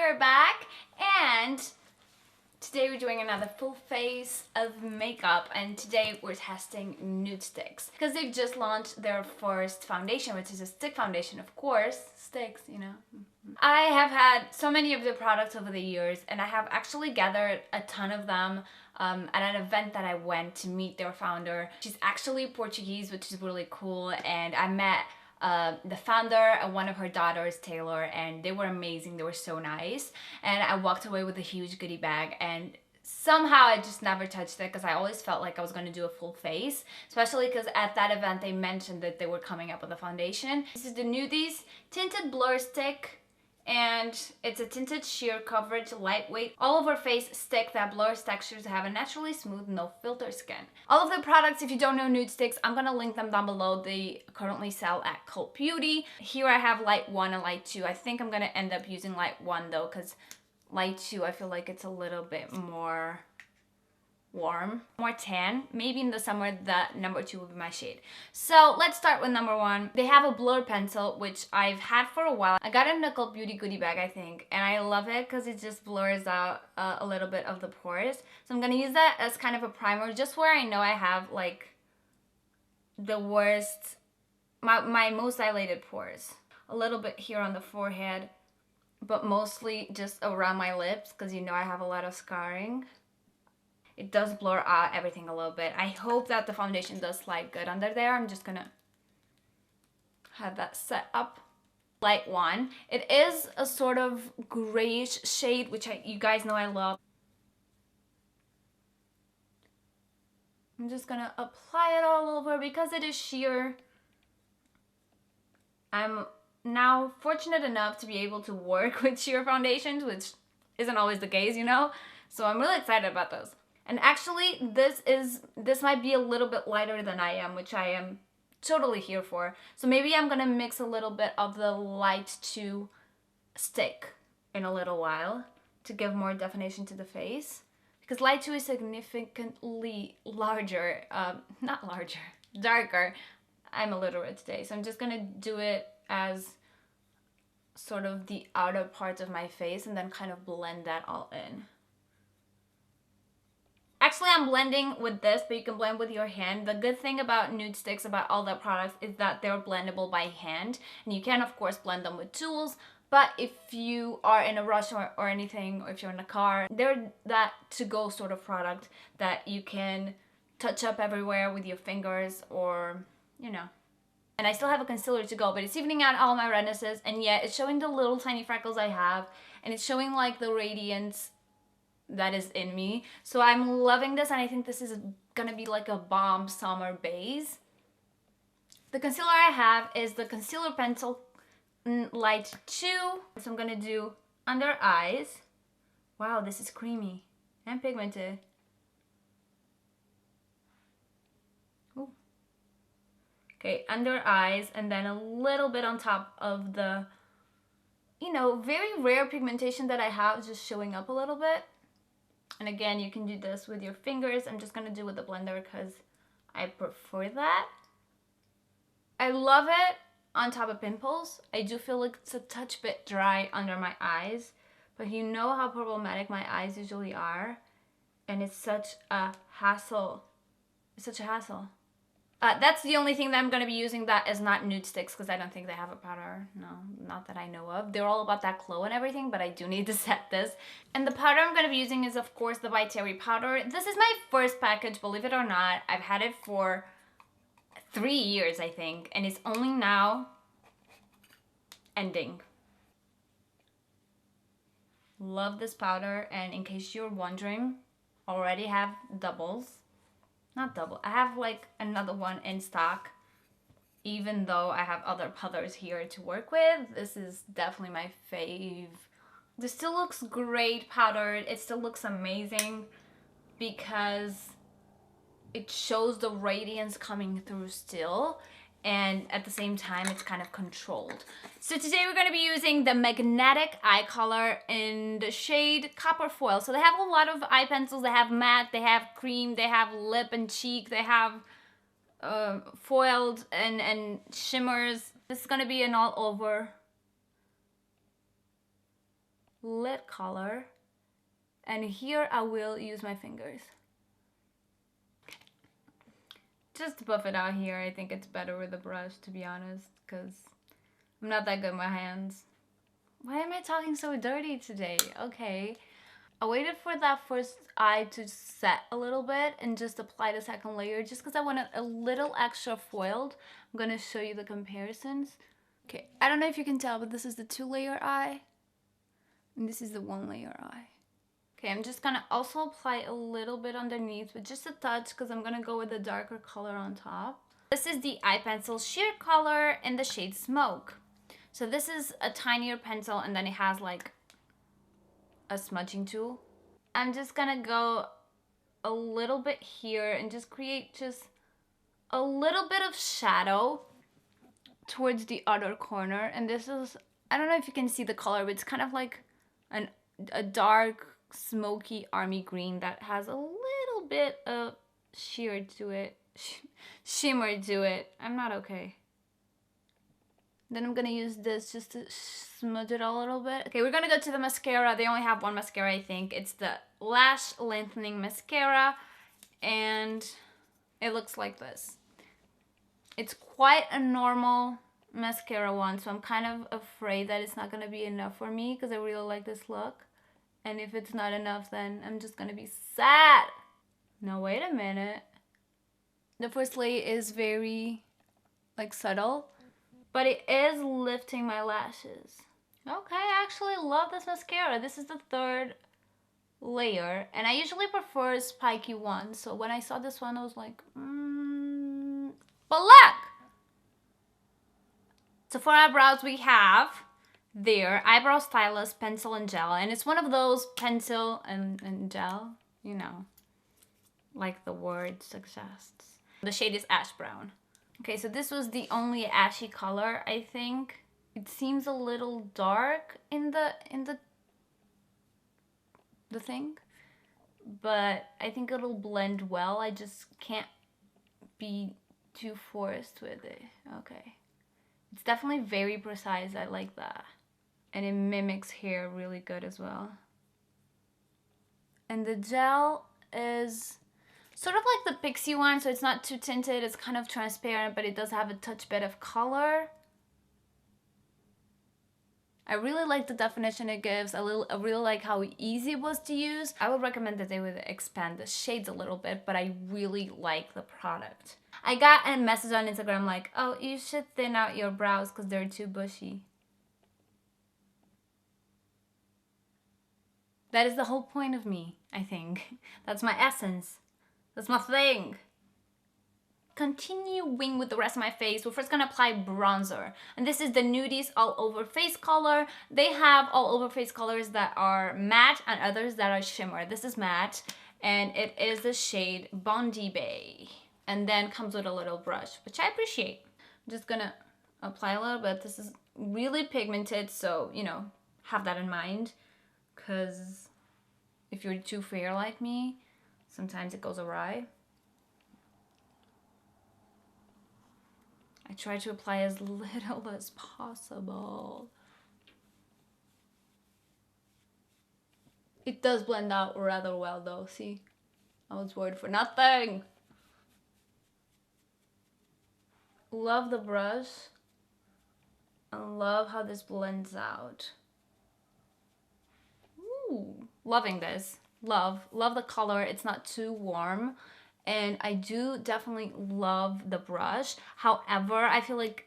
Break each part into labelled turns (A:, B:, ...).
A: we're back, and today we're doing another full face of makeup, and today we're testing NudeStix because they've just launched their first foundation, which is a stick foundation, of course. Sticks, you know. I have had so many of their products over the years, and I have actually gathered a ton of them at an event that I went to meet their founder. She's actually Portuguese, which is really cool, and I met the founder and one of her daughters, Taylor, and they were amazing. They were so nice, and I walked away with a huge goodie bag, and somehow I just never touched it because I always felt like I was going to do a full face, especially because at that event they mentioned that they were coming up with a foundation. This is the Nudies Tinted Blur Stick, and it's a tinted sheer coverage, lightweight, all over face stick that blurs textures to have a naturally smooth, no filter skin. All of the products, if you don't know NudeStix, I'm gonna link them down below. They currently sell at Cult Beauty. Here I have light 1 and light 2. I think I'm gonna end up using light 1 though, because light 2 I feel like it's a little bit more warm, more tan. Maybe in the summer that number 2 will be my shade. So let's start with number 1. They have a blur pencil, which I've had for a while. I got it in a Cult Beauty goodie bag, I think, and I love it because it just blurs out a little bit of the pores. So I'm gonna use that as kind of a primer, just where I know I have like the worst, my most dilated pores. A little bit here on the forehead, but mostly just around my lips because you know I have a lot of scarring. It does blur out everything a little bit. I hope that the foundation does slide good under there. I'm just gonna have that set up. Light 1. It is a sort of grayish shade, which you guys know I love. I'm just gonna apply it all over because it is sheer. I'm now fortunate enough to be able to work with sheer foundations, which isn't always the case, you know? So I'm really excited about those. And actually, this might be a little bit lighter than I am, which I am totally here for. So maybe I'm gonna mix a little bit of the light 2 stick in a little while to give more definition to the face. Because light 2 is significantly larger, not larger, darker. I'm illiterate today, so I'm just gonna do it as sort of the outer parts of my face and then kind of blend that all in. Actually, I'm blending with this, but you can blend with your hand. The good thing about NudeStix, about all their products, is that they're blendable by hand. And you can, of course, blend them with tools. But if you are in a rush or anything, or if you're in a car, they're that to-go sort of product that you can touch up everywhere with your fingers or, you know. And I still have a concealer to go, but it's evening out all my rednesses. And yet, it's showing the little tiny freckles I have. And it's showing, like, the radiance that is in me. So I'm loving this, and I think this is gonna be like a bomb summer base. The concealer I have is the concealer pencil light 2. So I'm gonna do under eyes. Wow, this is creamy and pigmented. Ooh. Okay, under eyes, and then a little bit on top of the, you know, very rare pigmentation that I have just showing up a little bit. And again, you can do this with your fingers. I'm just gonna do with the blender because I prefer that. I love it on top of pimples. I do feel like it's a touch bit dry under my eyes, but you know how problematic my eyes usually are, and it's such a hassle. It's such a hassle. That's the only thing that I'm going to be using that is not NudeStix, because I don't think they have a powder. No, not that I know of. They're all about that glow and everything, but I do need to set this. And the powder I'm going to be using is, of course, the By powder. This is my first package, believe it or not. I've had it for 3 years, I think, and it's only now ending. Love this powder, and in case you're wondering, already have doubles. Not double. I have like another one in stock, even though I have other powders here to work with. This is definitely my fave. This still looks great powdered. It still looks amazing because it shows the radiance coming through still, and at the same time it's kind of controlled. So today we're going to be using the Magnetic Eye Color in the shade Copper Foil. So they have a lot of eye pencils. They have matte, they have cream, they have lip and cheek, they have foiled and shimmers. This is going to be an all over lid color. And here I will use my fingers. Just to buff it out here, I think it's better with a brush, to be honest, because I'm not that good with my hands. Why am I talking so dirty today? Okay. I waited for that first eye to set a little bit and just apply the second layer just because I want it a little extra foiled. I'm going to show you the comparisons. Okay, I don't know if you can tell, but this is the 2-layer eye. And this is the 1-layer eye. Okay, I'm just gonna also apply a little bit underneath, but just a touch because I'm gonna go with the darker color on top. This is the eye pencil sheer color in the shade Smoke. So this is a tinier pencil and then it has like a smudging tool. I'm just gonna go a little bit here and just create just a little bit of shadow towards the other corner. And this is, I don't know if you can see the color, but it's kind of like a dark smoky army green that has a little bit of shimmer to it. I'm not okay. Then I'm gonna use this just to smudge it a little bit. Okay, we're gonna go to the mascara. They only have one mascara, I think. It's the Lash Lengthening Mascara, and it looks like this. It's quite a normal mascara one, so I'm kind of afraid that it's not gonna be enough for me because I really like this look. And if it's not enough, then I'm just gonna be sad. Now wait a minute. The first layer is very like subtle, but it is lifting my lashes. Okay, I actually love this mascara. This is the 3rd layer, and I usually prefer spiky ones. So when I saw this one, I was like, baaaaack! So for eyebrows, we have their Eyebrow Stylus Pencil and Gel, and it's one of those pencil and gel, you know, like the word suggests. The shade is Ash Brown. Okay, so this was the only ashy color, I think. It seems a little dark in the thing, but I think it'll blend well. I just can't be too forced with it. Okay. It's definitely very precise. I like that. And it mimics hair really good as well. And the gel is sort of like the Pixie one, so it's not too tinted. It's kind of transparent, but it does have a touch bit of color. I really like the definition it gives. I really like how easy it was to use. I would recommend that they would expand the shades a little bit, but I really like the product. I got a message on Instagram like, oh, you should thin out your brows because they're too bushy. That is the whole point of me, I think. That's my essence. That's my thing. Continuing with the rest of my face, we're first gonna apply bronzer. And this is the Nudies All Over Face color. They have all over face colors that are matte and others that are shimmer. This is matte, and it is the shade Bondi Bay. And then comes with a little brush, which I appreciate. I'm just gonna apply a little bit. This is really pigmented, so, you know, have that in mind. Because if you're too fair like me, sometimes it goes awry. I try to apply as little as possible. It does blend out rather well though, see? I was worried for nothing. Love the brush. I love how this blends out. Ooh, loving this. Love the color. It's not too warm. And I do definitely love the brush. However, I feel like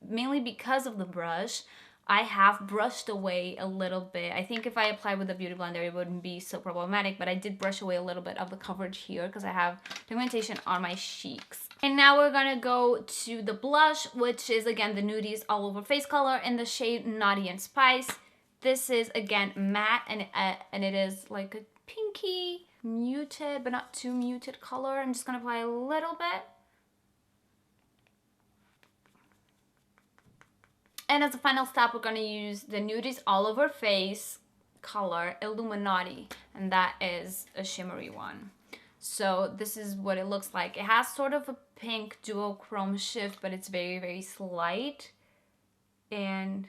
A: mainly because of the brush, I have brushed away a little bit. I think if I apply with a beauty blender, it wouldn't be so problematic, but I did brush away a little bit of the coverage here because I have pigmentation on my cheeks. And now we're gonna go to the blush, which is again the Nudies All Over Face color in the shade Naughty and Spice. This is again matte, and it is like a pinky, muted, but not too muted color. I'm just gonna apply a little bit. And as a final step, we're gonna use the Nudies All Over Face color Illumi-Naughty, and that is a shimmery one. So this is what it looks like. It has sort of a pink duochrome shift, but it's very, very slight. And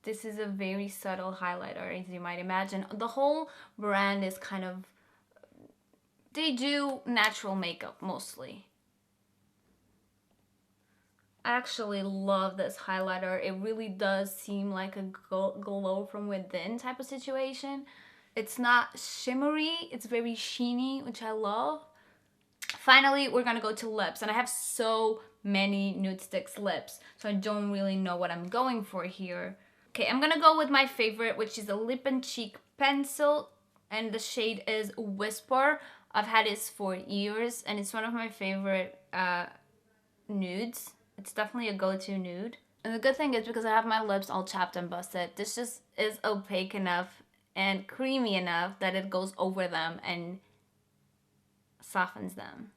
A: This is a very subtle highlighter, as you might imagine. The whole brand is kind of, they do natural makeup mostly. I actually love this highlighter. It really does seem like a glow from within type of situation. It's not shimmery, it's very sheeny, which I love. Finally, we're gonna go to lips, and I have so many NudeStix lips, so I don't really know what I'm going for here. Okay, I'm gonna go with my favorite, which is a lip and cheek pencil, and the shade is Whisper. I've had this for years, and it's one of my favorite nudes. It's definitely a go-to nude. And the good thing is, because I have my lips all chapped and busted, this just is opaque enough and creamy enough that it goes over them and softens them.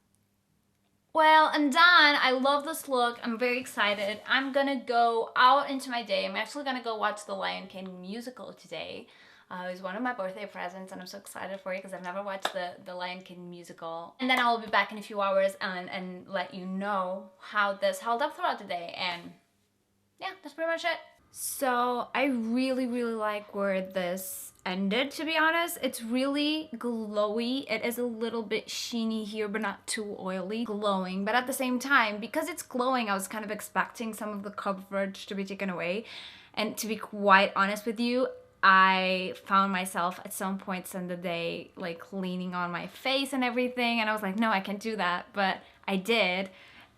A: Well, I'm done. I love this look. I'm very excited. I'm gonna go out into my day. I'm actually gonna go watch the Lion King musical today. It was one of my birthday presents, and I'm so excited for it because I've never watched the Lion King musical. And then I will be back in a few hours and let you know how this held up throughout the day. And yeah, that's pretty much it. So I really like where this ended, to be honest. It's really glowy. It is a little bit sheeny here, but not too oily. Glowing, but at the same time, because it's glowing, I was kind of expecting some of the coverage to be taken away. And to be quite honest with you, I found myself at some points in the day like leaning on my face and everything, and I was like, no, I can't do that, but I did.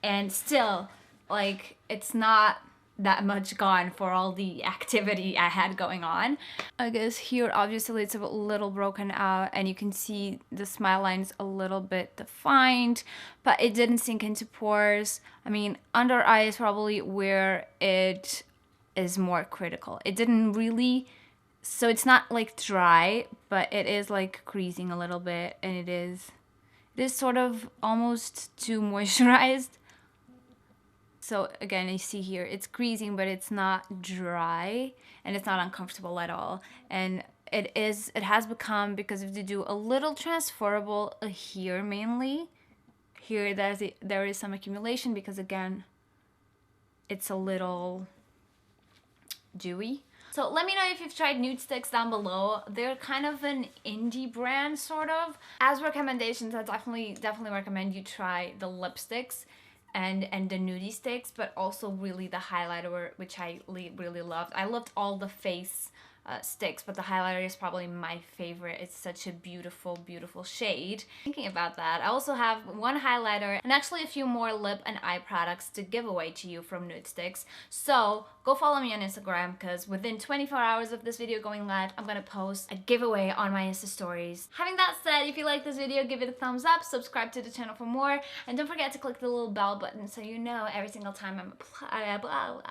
A: And still, like, it's not that much gone for all the activity I had going on. I guess here obviously it's a little broken out, and you can see the smile line's a little bit defined, but it didn't sink into pores. I mean, under eye is probably where it is more critical. It didn't really, so it's not like dry, but it is like creasing a little bit, and it is sort of almost too moisturized. So again, you see here, it's creasing, but it's not dry, and it's not uncomfortable at all. And it has become, because if you do a little transferable here mainly, here there is some accumulation because again, it's a little dewy. So let me know if you've tried NudeStix down below. They're kind of an indie brand, sort of. As recommendations, I definitely recommend you try the lipsticks and the NudeStix, but also really the highlighter, which I really loved. I loved all the face sticks, but the highlighter is probably my favorite. It's such a beautiful shade. Thinking about that, I also have one highlighter and actually a few more lip and eye products to give away to you from NudeStix. So go follow me on Instagram, because within 24 hours of this video going live, I'm gonna post a giveaway on my Insta stories. Having that said, if you like this video, give it a thumbs up, subscribe to the channel for more, and don't forget to click the little bell button so you know every single time I upload.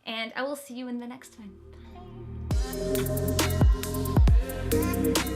A: And I will see you in the next one. Bye.